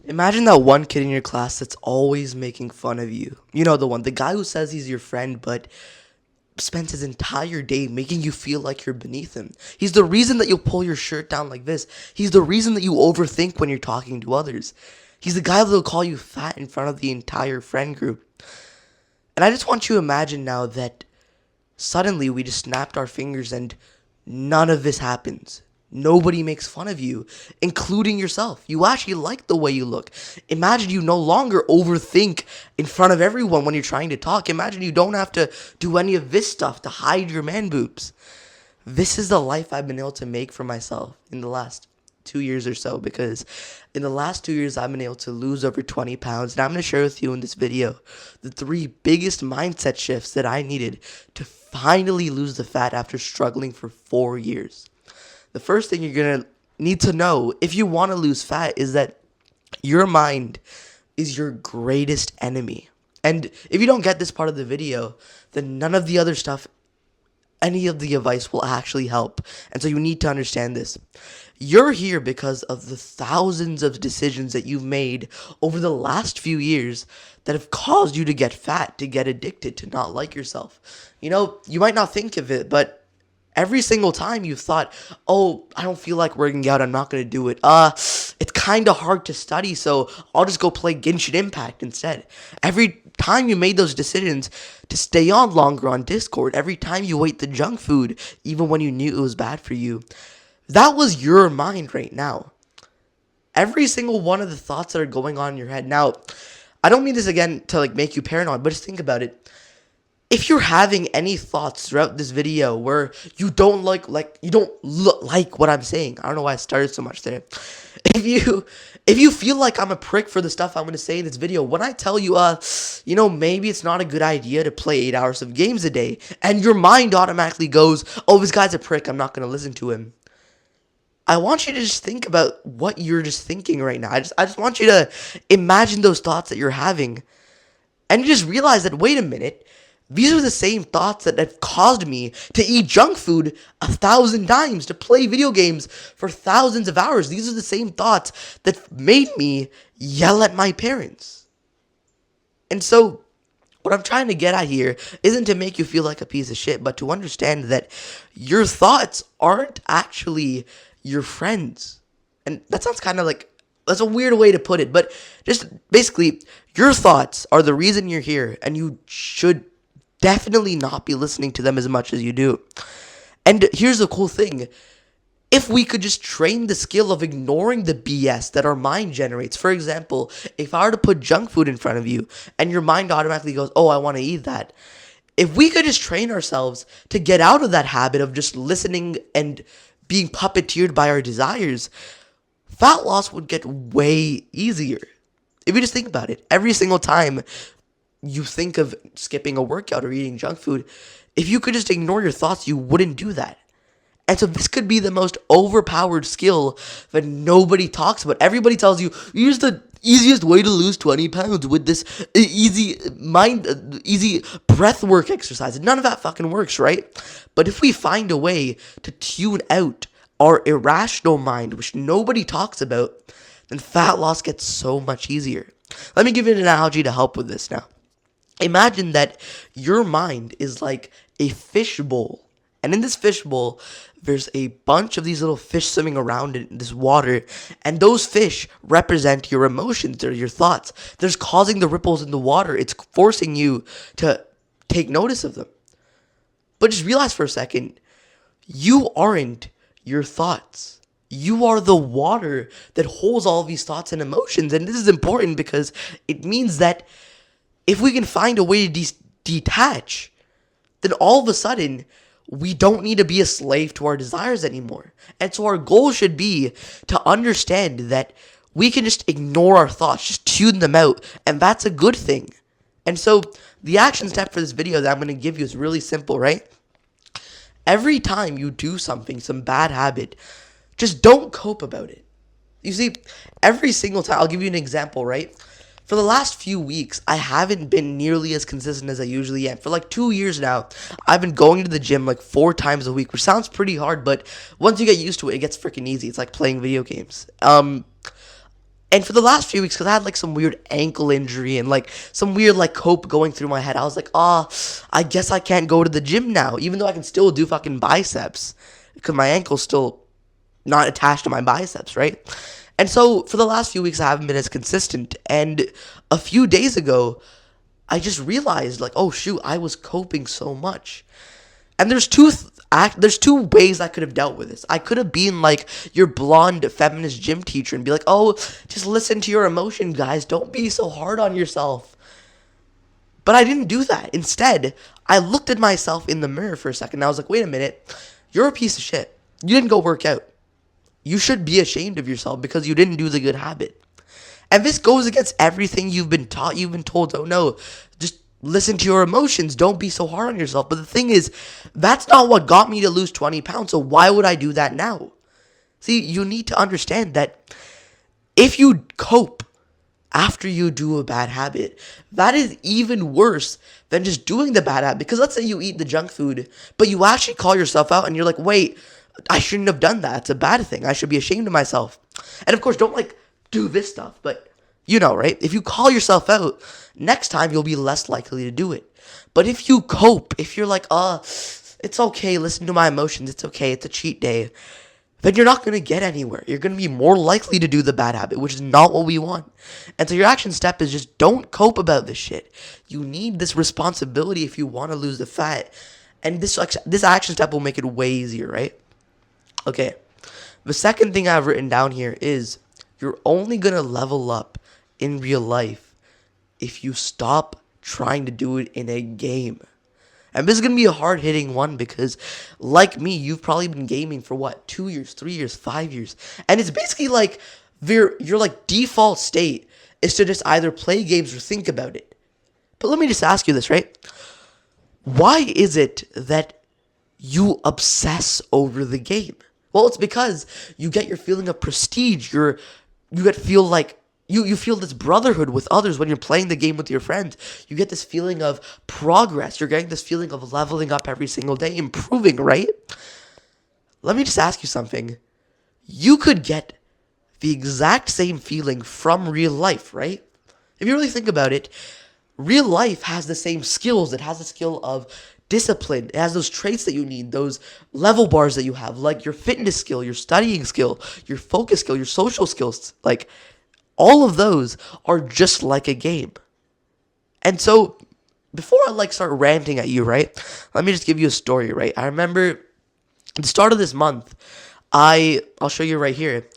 Imagine that one kid in your class that's always making fun of you. You know, the one, the guy who says he's your friend, but spends his entire day making you feel like you're beneath him. He's the reason that you pull your shirt down like this. He's the reason that you overthink when you're talking to others. He's the guy that'll call you fat in front of the entire friend group. And I just want you to imagine now that suddenly we just snapped our fingers and none of this happens. Nobody makes fun of you, including yourself. You actually like the way you look. Imagine you no longer overthink in front of everyone when you're trying to talk. Imagine you don't have to do any of this stuff to hide your man boobs. This is the life I've been able to make for myself in the last 2 years or so, because in the last 2 years I've been able to lose over 20 pounds, and I'm going to share with you in this video the three biggest mindset shifts that I needed to finally lose the fat after struggling for 4 years. The first thing you're going to need to know if you want to lose fat is that your mind is your greatest enemy. And if you don't get this part of the video, then none of the other stuff, any of the advice will actually help. And so you need to understand this. You're here because of the thousands of decisions that you've made over the last few years that have caused you to get fat, to get addicted, to not like yourself. You know, you might not think of it, but every single time you've thought, oh, I don't feel like working out, I'm not going to do it. It's kind of hard to study, so I'll just go play Genshin Impact instead. Every time you made those decisions to stay on longer on Discord, every time you ate the junk food, even when you knew it was bad for you, that was your mind right now. Every single one of the thoughts that are going on in your head. Now, I don't mean this again to like make you paranoid, but just think about it. If you're having any thoughts throughout this video where you don't you don't look like what I'm saying, I don't know why I started so much there. If you feel like I'm a prick for the stuff I'm going to say in this video, when I tell you, maybe it's not a good idea to play 8 hours of games a day, and your mind automatically goes, oh, this guy's a prick, I'm not going to listen to him. I want you to just think about what you're just thinking right now. I just want you to imagine those thoughts that you're having, and you just realize that, wait a minute, these are the same thoughts that have caused me to eat junk food 1,000 times, to play video games for thousands of hours. These are the same thoughts that made me yell at my parents. And so, what I'm trying to get at here isn't to make you feel like a piece of shit, but to understand that your thoughts aren't actually your friends. And that sounds kind of like, that's a weird way to put it, but just basically, your thoughts are the reason you're here, and you should definitely not be listening to them as much as you do. And here's the cool thing. If we could just train the skill of ignoring the BS that our mind generates. For example, if I were to put junk food in front of you and your mind automatically goes, oh, I want to eat that. If we could just train ourselves to get out of that habit of just listening and being puppeteered by our desires, fat loss would get way easier. If you just think about it, every single time you think of skipping a workout or eating junk food, if you could just ignore your thoughts, you wouldn't do that. And so this could be the most overpowered skill that nobody talks about. Everybody tells you, here's the easiest way to lose 20 pounds with this easy breath work exercise. None of that fucking works, right? But if we find a way to tune out our irrational mind, which nobody talks about, then fat loss gets so much easier. Let me give you an analogy to help with this now. Imagine that your mind is like a fish bowl. And in this fish bowl, there's a bunch of these little fish swimming around in this water. And those fish represent your emotions or your thoughts. They're causing the ripples in the water. It's forcing you to take notice of them. But just realize for a second, you aren't your thoughts. You are the water that holds all of these thoughts and emotions. And this is important because it means that if we can find a way to detach, then all of a sudden, we don't need to be a slave to our desires anymore. And so our goal should be to understand that we can just ignore our thoughts, just tune them out, and that's a good thing. And so the action step for this video that I'm going to give you is really simple, right? Every time you do something, some bad habit, just don't cope about it. You see, every single time, I'll give you an example, right? For the last few weeks, I haven't been nearly as consistent as I usually am. For like 2 years now, I've been going to the gym like 4 times a week, which sounds pretty hard, but once you get used to it, it gets freaking easy. It's like playing video games. And And for the last few weeks, because I had like some weird ankle injury and like some weird like cope going through my head, I was like, I guess I can't go to the gym now, even though I can still do fucking biceps because my ankle's still not attached to my biceps, right? And so for the last few weeks, I haven't been as consistent. And a few days ago, I just realized like, oh shoot, I was coping so much. And there's two ways I could have dealt with this. I could have been like your blonde feminist gym teacher and be like, oh, just listen to your emotion, guys. Don't be so hard on yourself. But I didn't do that. Instead, I looked at myself in the mirror for a second. And I was like, wait a minute. You're a piece of shit. You didn't go work out. You should be ashamed of yourself because you didn't do the good habit. And this goes against everything you've been taught. You've been told, oh no, just listen to your emotions. Don't be so hard on yourself. But the thing is, that's not what got me to lose 20 pounds. So why would I do that now? See, you need to understand that if you cope after you do a bad habit, that is even worse than just doing the bad habit. Because let's say you eat the junk food, but you actually call yourself out and you're like, wait, I shouldn't have done that. It's a bad thing. I should be ashamed of myself. And of course, don't like do this stuff, but you know, right? If you call yourself out, next time you'll be less likely to do it. But if you cope, if you're like, it's okay, listen to my emotions, it's okay, it's a cheat day, then you're not going to get anywhere. You're going to be more likely to do the bad habit, which is not what we want. And so your action step is just don't cope about this shit. You need this responsibility if you want to lose the fat. And this action step will make it way easier, right? Okay. The second thing I've written down here is you're only going to level up in real life if you stop trying to do it in a game. And this is going to be a hard-hitting one because, like me, you've probably been gaming for, 2 years, 3 years, 5 years. And it's basically like your like default state is to just either play games or think about it. But let me just ask you this, right? Why is it that you obsess over the game? Well, it's because you get your feeling of prestige. You feel this brotherhood with others when you're playing the game with your friends. You get this feeling of progress. You're getting this feeling of leveling up every single day, improving, right? Let me just ask you something. You could get the exact same feeling from real life, right? If you really think about it, real life has the same skills. It has the skill of discipline. It has those traits that you need, those level bars that you have, like your fitness skill, your studying skill, your focus skill, your social skills. Like, all of those are just like a game. And so, before I start ranting at you, right, let me just give you a story, right? I remember at the start of this month, I'll show you right here.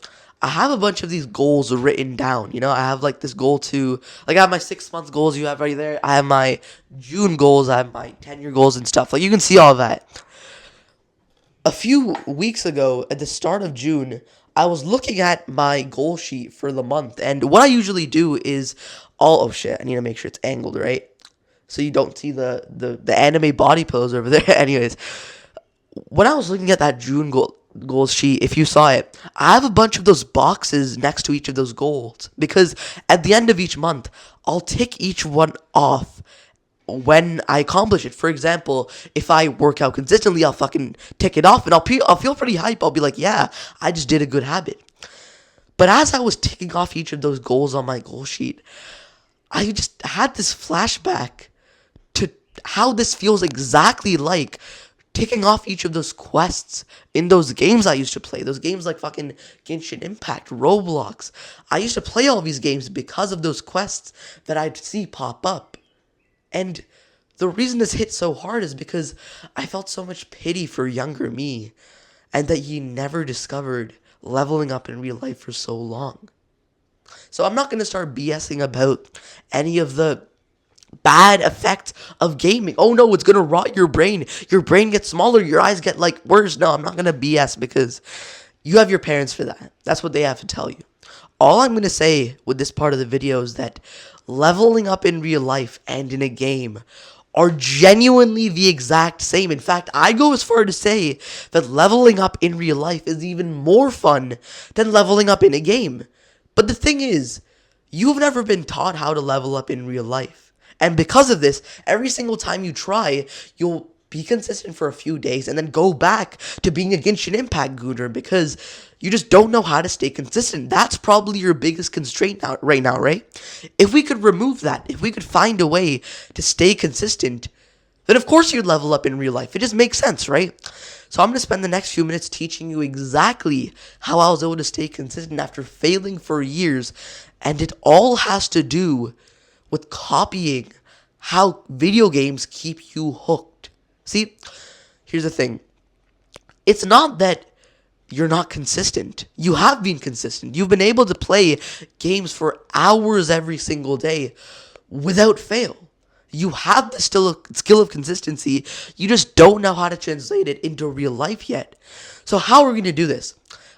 I have a bunch of these goals written down. You know, I have this goal to, I have my 6-month goals you have right there. I have my June goals. I have my 10-year goals and stuff. You can see all that. A few weeks ago, at the start of June, I was looking at my goal sheet for the month. And what I usually do is, oh shit, I need to make sure it's angled, right? So you don't see the anime body pose over there. Anyways, when I was looking at that June goals sheet, if you saw it, I have a bunch of those boxes next to each of those goals because at the end of each month, I'll tick each one off when I accomplish it. For example, if I work out consistently, I'll fucking tick it off and I'll feel pretty hype. I'll be like, yeah, I just did a good habit. But as I was ticking off each of those goals on my goal sheet, I just had this flashback to how this feels exactly like ticking off each of those quests in those games I used to play. Those games like fucking Genshin Impact, Roblox. I used to play all these games because of those quests that I'd see pop up. And the reason this hit so hard is because I felt so much pity for younger me and that he never discovered leveling up in real life for so long. So I'm not going to start BSing about any of the bad effects of gaming. Oh no, it's going to rot your brain. Your brain gets smaller. Your eyes get worse. No, I'm not going to BS because you have your parents for that. That's what they have to tell you. All I'm going to say with this part of the video is that leveling up in real life and in a game are genuinely the exact same. In fact, I go as far to say that leveling up in real life is even more fun than leveling up in a game. But the thing is, you've never been taught how to level up in real life. And because of this, every single time you try, you'll be consistent for a few days and then go back to being a Genshin Impact gooner because you just don't know how to stay consistent. That's probably your biggest constraint right now, right? If we could remove that, if we could find a way to stay consistent, then of course you'd level up in real life. It just makes sense, right? So I'm going to spend the next few minutes teaching you exactly how I was able to stay consistent after failing for years. And it all has to do with copying how video games keep you hooked. See, here's the thing. It's not that you're not consistent. You have been consistent. You've been able to play games for hours every single day without fail. You have the skill of consistency. You just don't know how to translate it into real life yet. So how are we going to do this?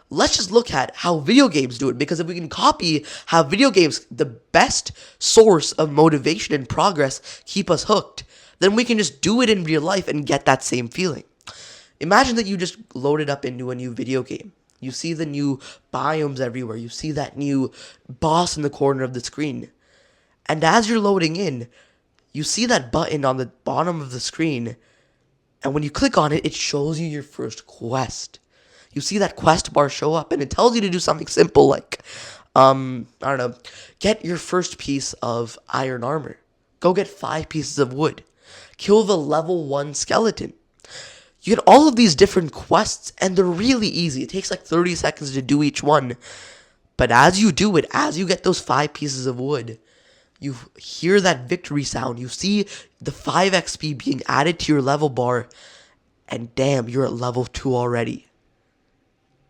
Let's just look at how video games do it, because if we can copy how video games, the best source of motivation and progress, keep us hooked, then we can just do it in real life and get that same feeling. Imagine that you just loaded up into a new video game. You see the new biomes everywhere. You see that new boss in the corner of the screen. And as you're loading in, you see that button on the bottom of the screen. And when you click on it, it shows you your first quest. You see that quest bar show up, and it tells you to do something simple like, I don't know, get your first piece of iron armor. Go get 5 pieces of wood. Kill the level 1 skeleton. You get all of these different quests, and they're really easy. It takes like 30 seconds to do each one. But as you do it, as you get those 5 pieces of wood, you hear that victory sound. You see the 5 XP being added to your level bar, and damn, you're at level 2 already.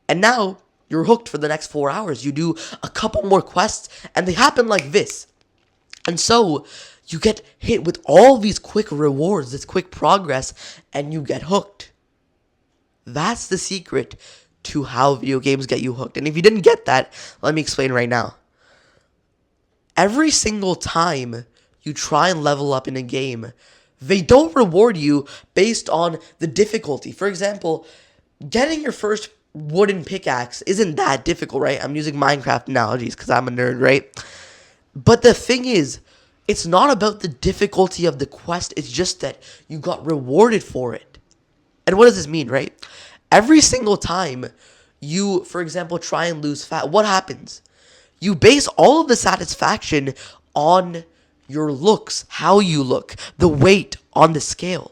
And now, you're hooked for the next 4 hours. You do a couple more quests, and they happen like this. And so, you get hit with all these quick rewards, this quick progress, and you get hooked. That's the secret to how video games get you hooked. And if you didn't get that, let me explain right now. Every single time you try and level up in a game, they don't reward you based on the difficulty. For example, getting your first wooden pickaxe isn't that difficult, right? I'm using Minecraft analogies because I'm a nerd, right? But the thing is, it's not about the difficulty of the quest. It's just that you got rewarded for it. And what does this mean, right? Every single time you, for example, try and lose fat, what happens? You base all of the satisfaction on your looks, how you look, the weight on the scale.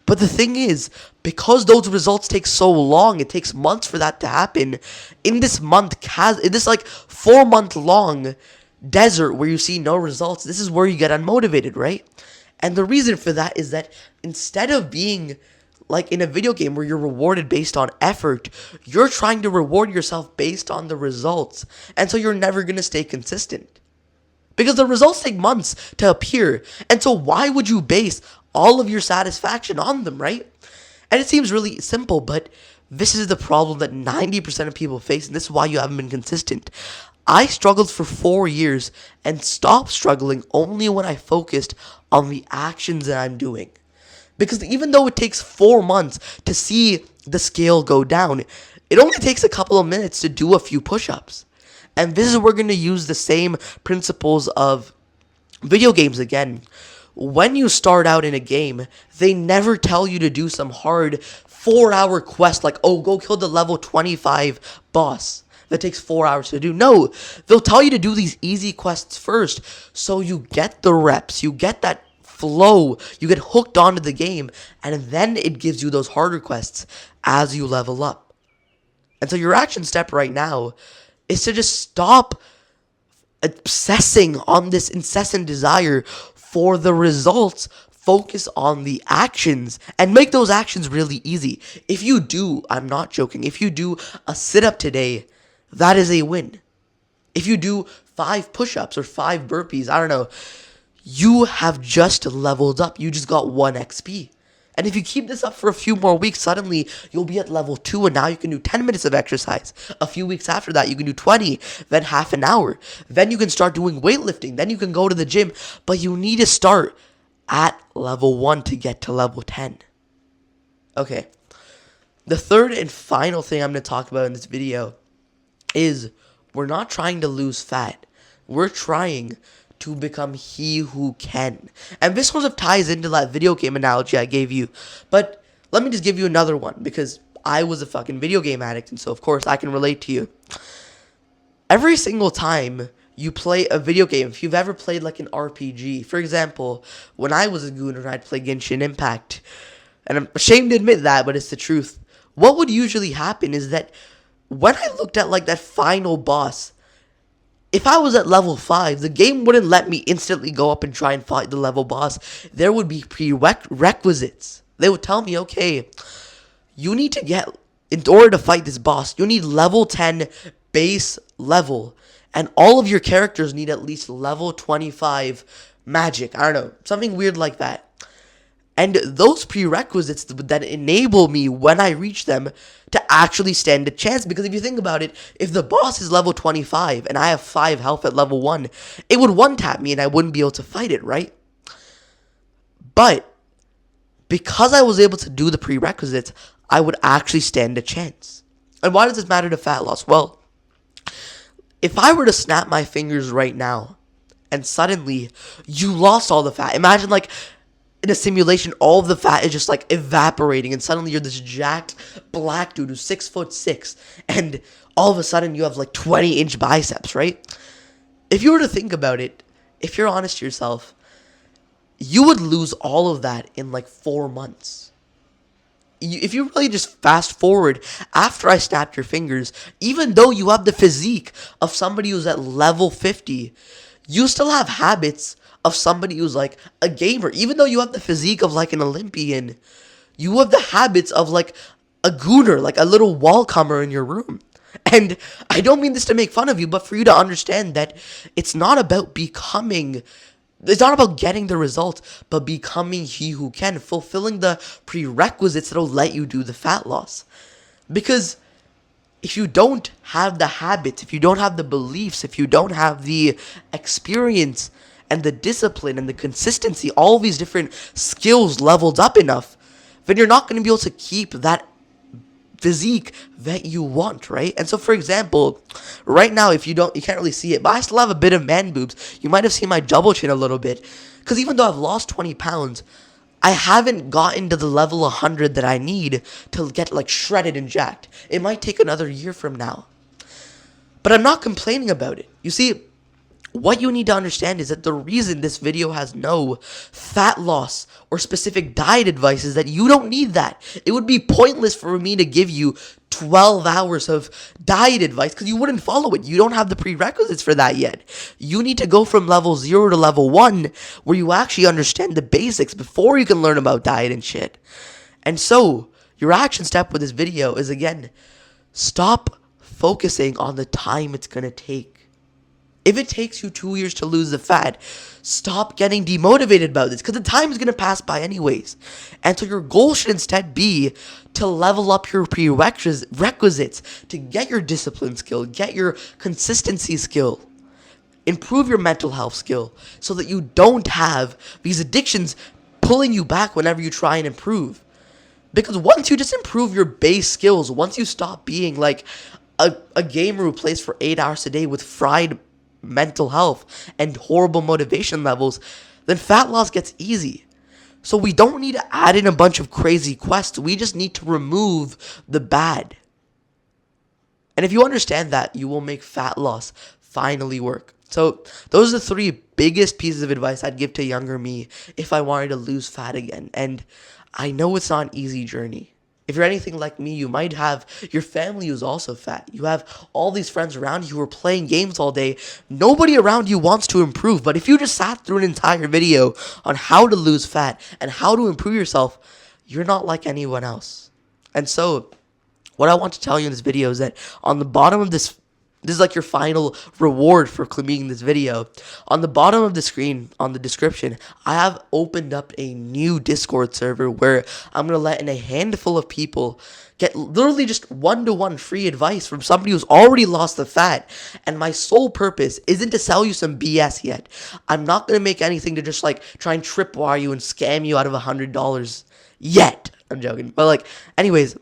But the thing is, because those results take so long, it takes months for that to happen. In this 4-month long desert where you see no results, this is where you get unmotivated, right? And the reason for that is that instead of being like in a video game where you're rewarded based on effort, you're trying to reward yourself based on the results. And so you're never going to stay consistent. Because the results take months to appear. And so why would you base all of your satisfaction on them, right? And it seems really simple, but this is the problem that 90% of people face, and this is why you haven't been consistent. I struggled for 4 years and stopped struggling only when I focused on the actions that I'm doing. Because even though it takes 4 months to see the scale go down, it only takes a couple of minutes to do a few push-ups. And this is where we're going to use the same principles of video games again. When you start out in a game, they never tell you to do some hard 4-hour quest like, oh, go kill the level 25 boss that takes 4 hours to do. No, they'll tell you to do these easy quests first so you get the reps, you get that flow, you get hooked onto the game, and then it gives you those harder quests as you level up. And so your action step right now is to just stop obsessing on this incessant desire for the results. Focus on the actions and make those actions really easy. If you do, I'm not joking, if you do a sit-up today, that is a win. If you do 5 push-ups or 5 burpees, I don't know, you have just leveled up. You just got 1 XP. And if you keep this up for a few more weeks, suddenly you'll be at level 2, and now you can do 10 minutes of exercise. A few weeks after that, you can do 20, then half an hour. Then you can start doing weightlifting. Then you can go to the gym. But you need to start at level 1 to get to level 10. Okay. The third and final thing I'm going to talk about in this video is we're not trying to lose fat. We're trying to become he who can. And this sort of ties into that video game analogy I gave you. But let me just give you another one, because I was a fucking video game addict, and so of course I can relate to you. Every single time you play a video game, if you've ever played like an RPG, for example, when I was a gooner, I'd play Genshin Impact, and I'm ashamed to admit that, but it's the truth. What would usually happen is that when I looked at like that final boss, if I was at level 5, the game wouldn't let me instantly go up and try and fight the level boss. There would be prerequisites. They would tell me, okay, you need to get, in order to fight this boss, you need level 10 base level. And all of your characters need at least level 25 magic. I don't know, something weird like that. And those prerequisites that enable me, when I reach them, to actually stand a chance. Because if you think about it, if the boss is level 25 and I have 5 health at level 1, it would one-tap me and I wouldn't be able to fight it, right? But because I was able to do the prerequisites, I would actually stand a chance. And why does this matter to fat loss? Well, if I were to snap my fingers right now and suddenly you lost all the fat, imagine like in a simulation, all of the fat is just like evaporating, and suddenly you're this jacked black dude who's 6'6", and all of a sudden you have like 20-inch biceps, right? If you were to think about it, if you're honest to yourself, you would lose all of that in like 4 months. If you really just fast forward after I snapped your fingers, even though you have the physique of somebody who's at level 50, you still have habits of somebody who's like a gamer. Even though you have the physique of like an Olympian, you have the habits of like a gooner, like a little wall comer in your room. And I don't mean this to make fun of you, but for you to understand that it's not about becoming, it's not about getting the result, but becoming he who can, fulfilling the prerequisites that'll let you do the fat loss. Because if you don't have the habits, if you don't have the beliefs, if you don't have the experience and the discipline and the consistency, all these different skills leveled up enough, then you're not going to be able to keep that physique that you want, right? And so, for example, right now, if you can't really see it, but I still have a bit of man boobs. You might have seen my double chin a little bit, because even though I've lost 20 pounds, I haven't gotten to the level 100 that I need to get like shredded and jacked. It might take another year from now. But I'm not complaining about it. You see, what you need to understand is that the reason this video has no fat loss or specific diet advice is that you don't need that. It would be pointless for me to give you 12 hours of diet advice because you wouldn't follow it. You don't have the prerequisites for that yet. You need to go from level 0 to level 1 where you actually understand the basics before you can learn about diet and shit. And so, your action step with this video is, again, stop focusing on the time it's going to take. If it takes you 2 years to lose the fat, stop getting demotivated about this, because the time is going to pass by anyways. And so your goal should instead be to level up your prerequisites, to get your discipline skill, get your consistency skill, improve your mental health skill, so that you don't have these addictions pulling you back whenever you try and improve. Because once you just improve your base skills, once you stop being like a gamer who plays for 8 hours a day with fried mental health and horrible motivation levels, then fat loss gets easy. So we don't need to add in a bunch of crazy quests. We just need to remove the bad. And if you understand that, you will make fat loss finally work. So those are the 3 biggest pieces of advice I'd give to younger me if I wanted to lose fat again. And I know it's not an easy journey. If you're anything like me, you might have your family who's also fat. You have all these friends around you who are playing games all day. Nobody around you wants to improve. But if you just sat through an entire video on how to lose fat and how to improve yourself, you're not like anyone else. And so, what I want to tell you in this video is that on the bottom of this is like your final reward for completing this video. On the bottom of the screen, on the description, I have opened up a new Discord server where I'm going to let in a handful of people get literally just one-to-one free advice from somebody who's already lost the fat. And my sole purpose isn't to sell you some BS yet. I'm not going to make anything to just like try and tripwire you and scam you out of $100 yet. I'm joking. But like, anyways,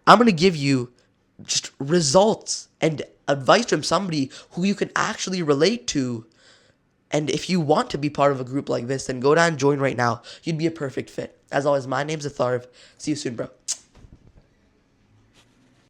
I'm going to give you just results and advice from somebody who you can actually relate to And if you want to be part of a group like this, then go down and join right now. You'd be a perfect fit. As always, my name's Atharv. See you soon, bro.